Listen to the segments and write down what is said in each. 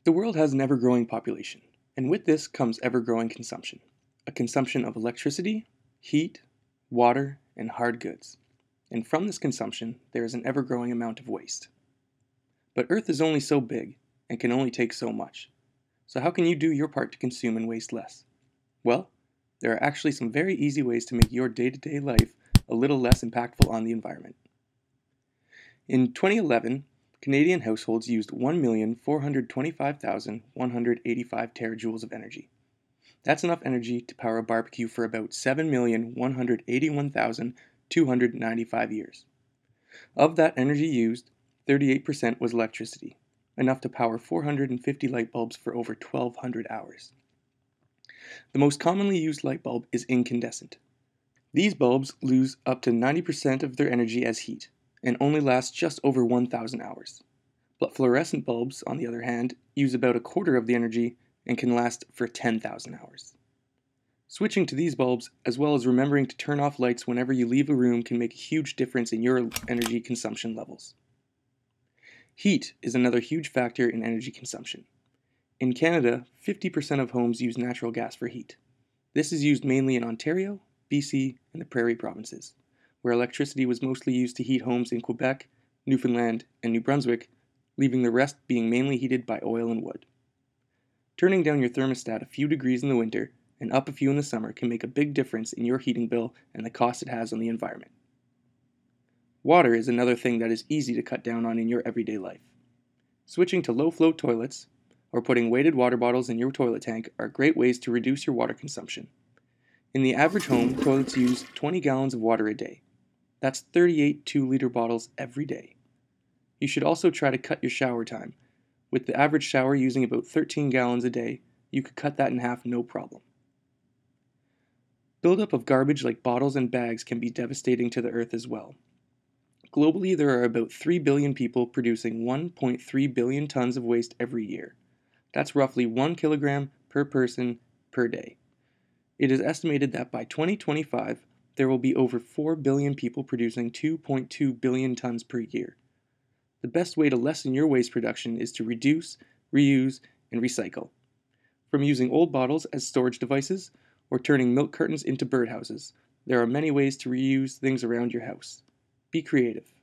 The world has an ever-growing population, and with this comes ever-growing consumption. A consumption of electricity, heat, water, and hard goods. And from this consumption, there is an ever-growing amount of waste. But Earth is only so big, and can only take so much. So how can you do your part to consume and waste less? Well, there are actually some very easy ways to make your day-to-day life a little less impactful on the environment. In 2011, Canadian households used 1,425,185 terajoules of energy. That's enough energy to power a barbecue for about 7,181,295 years. Of that energy used, 38% was electricity, enough to power 450 light bulbs for over 1,200 hours. The most commonly used light bulb is incandescent. These bulbs lose up to 90% of their energy as heat, and only last just over 1,000 hours. But fluorescent bulbs, on the other hand, use about a quarter of the energy and can last for 10,000 hours. Switching to these bulbs, as well as remembering to turn off lights whenever you leave a room, can make a huge difference in your energy consumption levels. Heat is another huge factor in energy consumption. In Canada, 50% of homes use natural gas for heat. This is used mainly in Ontario, BC, and the Prairie provinces, where electricity was mostly used to heat homes in Quebec, Newfoundland, and New Brunswick, leaving the rest being mainly heated by oil and wood. Turning down your thermostat a few degrees in the winter and up a few in the summer can make a big difference in your heating bill and the cost it has on the environment. Water is another thing that is easy to cut down on in your everyday life. Switching to low-flow toilets or putting weighted water bottles in your toilet tank are great ways to reduce your water consumption. In the average home, toilets use 20 gallons of water a day. That's 38 2-liter bottles every day. You should also try to cut your shower time. With the average shower using about 13 gallons a day, you could cut that in half no problem. Buildup of garbage like bottles and bags can be devastating to the earth as well. Globally, there are about 3 billion people producing 1.3 billion tons of waste every year. That's roughly 1 kilogram per person per day. It is estimated that by 2025, there will be over 4 billion people producing 2.2 billion tons per year. The best way to lessen your waste production is to reduce, reuse, and recycle. From using old bottles as storage devices or turning milk cartons into birdhouses, there are many ways to reuse things around your house. Be creative.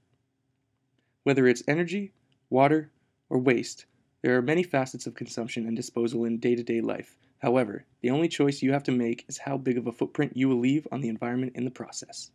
Whether it's energy, water, or waste, there are many facets of consumption and disposal in day-to-day life. However, the only choice you have to make is how big of a footprint you will leave on the environment in the process.